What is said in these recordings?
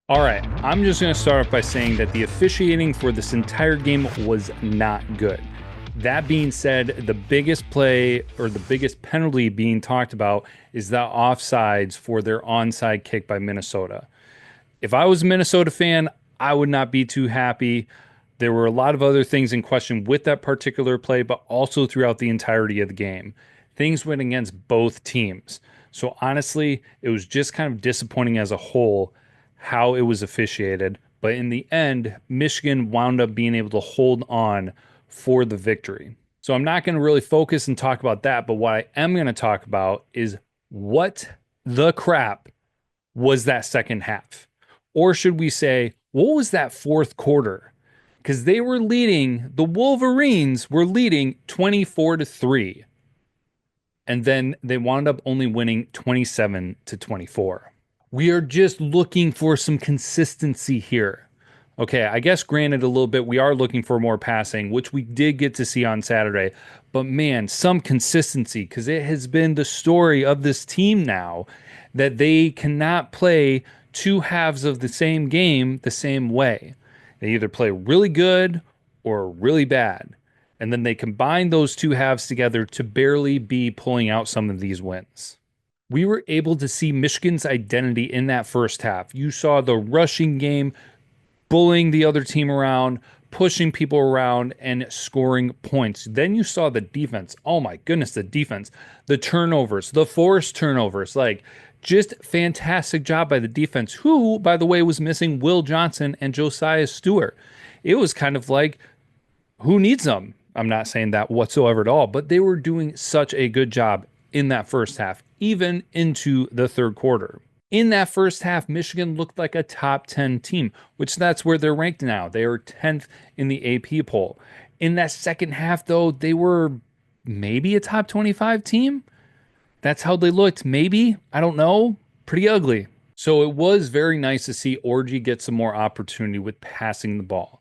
All right, I'm just going to start off by saying that the officiating for this entire game was not good. That being said, the biggest play or the biggest penalty being talked about is the offsides for their onside kick by Minnesota. If I was a Minnesota fan, I would not be too happy. There were a lot of other things in question with that particular play, but also throughout the entirety of the game. Things went against both teams. So honestly, it was just kind of disappointing as a whole how it was officiated. But in the end, Michigan wound up being able to hold on for the victory. So I'm not going to really focus and talk about that. But what I am going to talk about is what the crap was that second half? Or should we say, what was that fourth quarter? Because they were leading, the Wolverines were leading 24-3. And then they wound up only winning 27-24. We are just looking for some consistency here. Okay, I guess granted a little bit, we are looking for more passing, which we did get to see on Saturday. But man, some consistency, because it has been the story of this team now that they cannot play two halves of the same game the same way. They either play really good or really bad. And then they combine those two halves together to barely be pulling out some of these wins. We were able to see Michigan's identity in that first half. You saw the rushing game, bullying the other team around, pushing people around, and scoring points. Then you saw the defense. Oh my goodness, the defense. The turnovers, the forced turnovers. Like, just fantastic job by the defense, who, by the way, was missing Will Johnson and Josiah Stewart. It was kind of like, who needs them? I'm not saying that whatsoever at all, but they were doing such a good job in that first half, even into the third quarter. In that first half, Michigan looked like a top 10 team, which that's where they're ranked now. They are 10th in the AP poll. In that second half, though, they were maybe a top 25 team. That's how they looked. Maybe. I don't know. Pretty ugly. So it was very nice to see Orji get some more opportunity with passing the ball.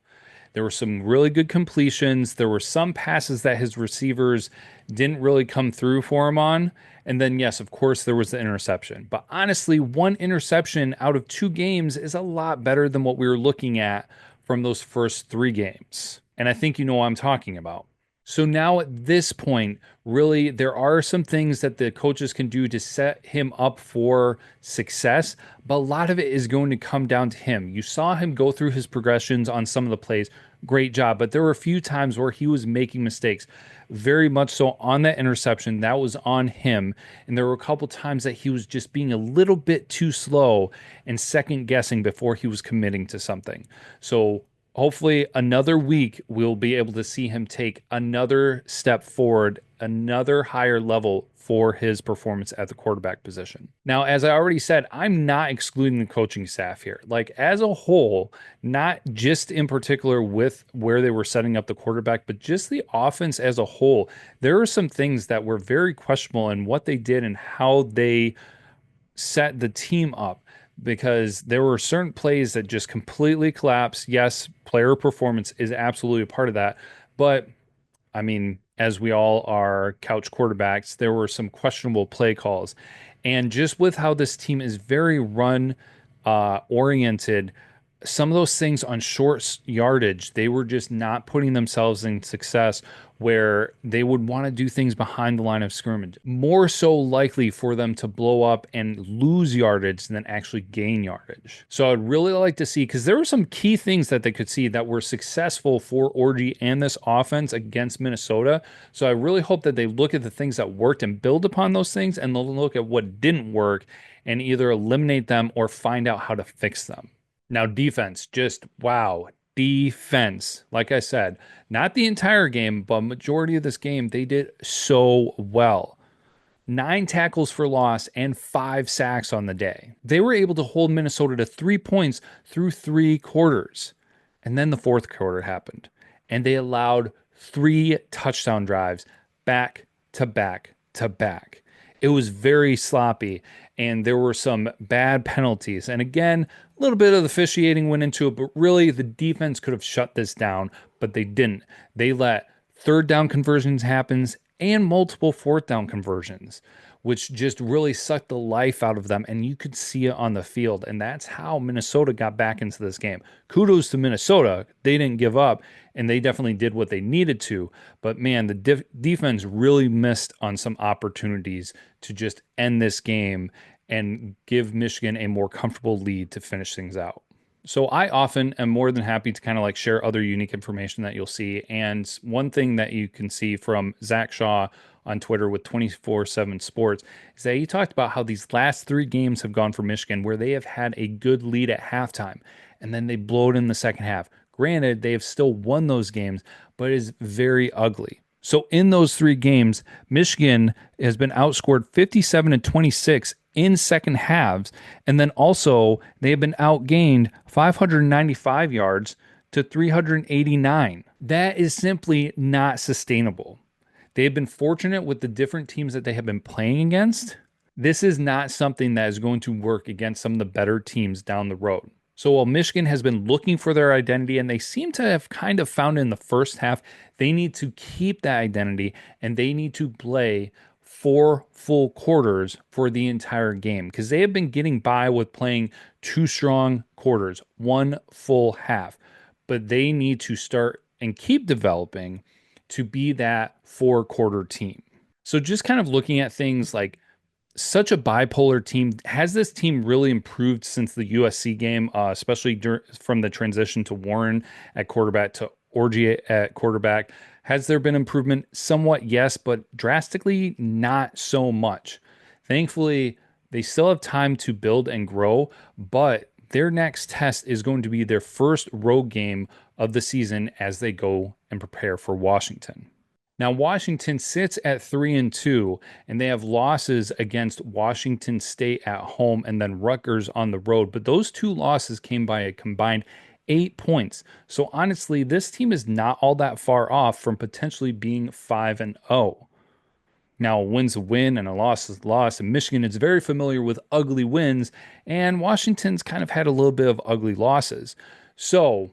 There were some really good completions. There were some passes that his receivers didn't really come through for him on. And then, yes, of course, there was the interception. But honestly, one interception out of two games is a lot better than what we were looking at from those first three games. And I think you know what I'm talking about. So now at this point, really, there are some things that the coaches can do to set him up for success, but a lot of it is going to come down to him. You saw him go through his progressions on some of the plays. Great job. But there were a few times where he was making mistakes. Very much so on that interception, that was on him. And there were a couple times that he was just being a little bit too slow and second guessing before he was committing to something. So hopefully another week we'll be able to see him take another step forward, another higher level for his performance at the quarterback position. Now, as I already said, I'm not excluding the coaching staff here. Like, as a whole, not just in particular with where they were setting up the quarterback, but just the offense as a whole. There are some things that were very questionable in what they did and how they set the team up, because there were certain plays that just completely collapsed. Yes, player performance is absolutely a part of that. But I mean, as we all are couch quarterbacks, there were some questionable play calls. And just with how this team is very run oriented, some of those things on short yardage, they were just not putting themselves in success where they would want to do things behind the line of scrimmage. More so likely for them to blow up and lose yardage than actually gain yardage. So I'd really like to see, because there were some key things that they could see that were successful for Orji and this offense against Minnesota. So I really hope that they look at the things that worked and build upon those things, and they'll look at what didn't work and either eliminate them or find out how to fix them. Now, defense, just wow. Defense, like I said, not the entire game, but majority of this game, they did so well. 9 tackles for loss and 5 sacks on the day. They were able to hold Minnesota to 3 points through 3 quarters. And then the fourth quarter happened, and they allowed 3 touchdown drives back to back to back. It was very sloppy, and there were some bad penalties. And again, a little bit of the officiating went into it, but really the defense could have shut this down, but they didn't. They let third down conversions happen and multiple fourth down conversions, which just really sucked the life out of them. And you could see it on the field. And that's how Minnesota got back into this game. Kudos to Minnesota. They didn't give up, and they definitely did what they needed to. But man, the defense really missed on some opportunities to just end this game and give Michigan a more comfortable lead to finish things out. So I often am more than happy to kind of like share other unique information that you'll see. And one thing that you can see from Zach Shaw on Twitter with 24/7 Sports is that he talked about how these last 3 games have gone for Michigan where they have had a good lead at halftime and then they blow it in the second half. Granted, they have still won those games, but it is very ugly. So in those 3 games, Michigan has been outscored 57-26 in second halves. And then also they have been outgained 595 yards to 389. That is simply not sustainable. They've been fortunate with the different teams that they have been playing against. This is not something that is going to work against some of the better teams down the road. So while Michigan has been looking for their identity, and they seem to have kind of found it in the first half, they need to keep that identity and they need to play 4 full quarters for the entire game because they have been getting by with playing 2 strong quarters, 1 full half. But they need to start and keep developing to be that 4-quarter team. So just kind of looking at things like such a bipolar team. Has this team really improved since the USC game, especially from the transition to Warren at quarterback to Orji at quarterback? Has there been improvement? Somewhat, yes, but drastically not so much. Thankfully, they still have time to build and grow, but their next test is going to be their first road game of the season as they go and prepare for Washington. Now, Washington sits at 3-2, and they have losses against Washington State at home and then Rutgers on the road. But those 2 losses came by a combined 8 points. So honestly, this team is not all that far off from potentially being 5-0. Now, a win's a win and a loss is a loss. And Michigan is very familiar with ugly wins, and Washington's kind of had a little bit of ugly losses. So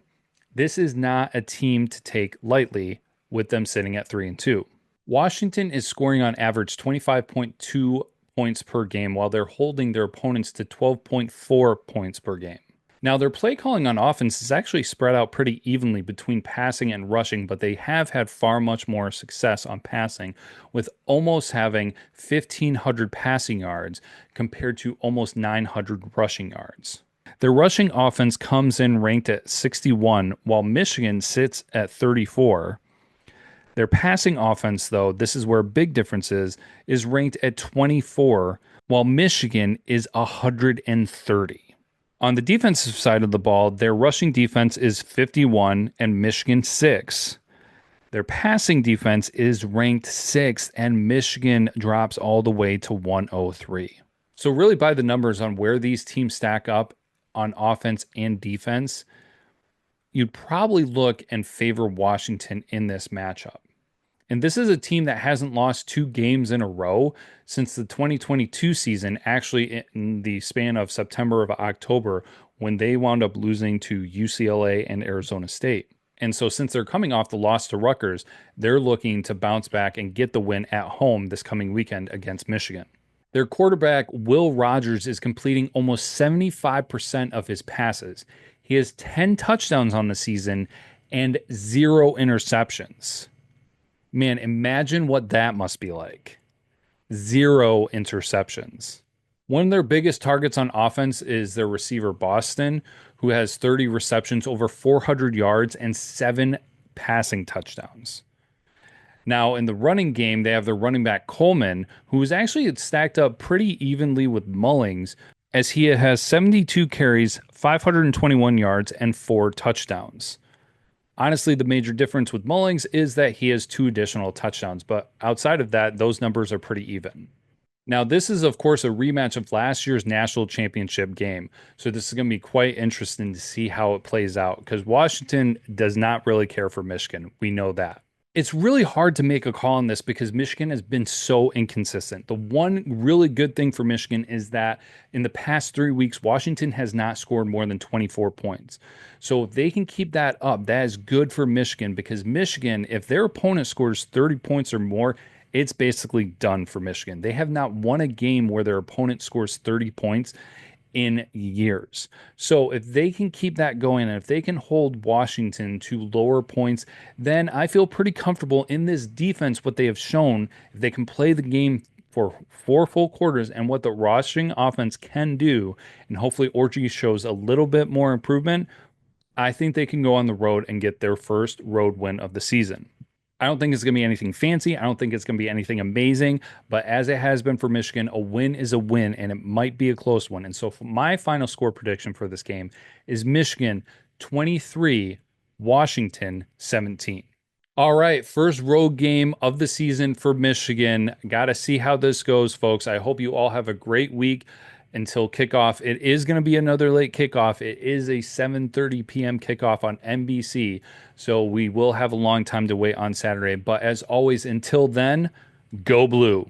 this is not a team to take lightly, with them sitting at 3-2. Washington is scoring on average 25.2 points per game, while they're holding their opponents to 12.4 points per game. Now, their play calling on offense is actually spread out pretty evenly between passing and rushing, but they have had far much more success on passing, with almost having 1,500 passing yards compared to almost 900 rushing yards. Their rushing offense comes in ranked at 61, while Michigan sits at 34. Their passing offense, though, this is where a big difference is ranked at 24, while Michigan is 130. On the defensive side of the ball, their rushing defense is 51 and Michigan 6. Their passing defense is ranked 6th and Michigan drops all the way to 103. So really by the numbers on where these teams stack up on offense and defense, you'd probably look and favor Washington in this matchup. And this is a team that hasn't lost 2 games in a row since the 2022 season, actually in the span of September of October, when they wound up losing to UCLA and Arizona State. And so since they're coming off the loss to Rutgers, they're looking to bounce back and get the win at home this coming weekend against Michigan. Their quarterback, Will Rogers, is completing almost 75% of his passes. He has 10 touchdowns on the season and 0 interceptions. Man, imagine what that must be like. 0 interceptions. One of their biggest targets on offense is their receiver, Boston, who has 30 receptions, over 400 yards, and 7 passing touchdowns. Now, in the running game, they have their running back, Coleman, who is actually stacked up pretty evenly with Mullings, as he has 72 carries, 521 yards, and 4 touchdowns. Honestly, the major difference with Mullings is that he has 2 additional touchdowns, but outside of that, those numbers are pretty even. Now, this is, of course, a rematch of last year's national championship game, so this is going to be quite interesting to see how it plays out, because Washington does not really care for Michigan. We know that. It's really hard to make a call on this because Michigan has been so inconsistent. The one really good thing for Michigan is that in the past 3 weeks, Washington has not scored more than 24 points. So if they can keep that up, that is good for Michigan, because Michigan, if their opponent scores 30 points or more, it's basically done for Michigan. They have not won a game where their opponent scores 30 points in years. So if they can keep that going and if they can hold Washington to lower points, then I feel pretty comfortable in this defense, what they have shown. If they can play the game for 4 full quarters and what the rostering offense can do, and hopefully Orji shows a little bit more improvement, I think they can go on the road and get their first road win of the season. I don't think it's going to be anything fancy. I don't think it's going to be anything amazing. But as it has been for Michigan, a win is a win, and it might be a close one. And so my final score prediction for this game is Michigan 23, Washington 17. All right, first road game of the season for Michigan. Got to see how this goes, folks. I hope you all have a great week until kickoff. It is going to be another late kickoff. It is a 7:30 p.m. kickoff on NBC, so we will have a long time to wait on Saturday. But as always, until then, go blue.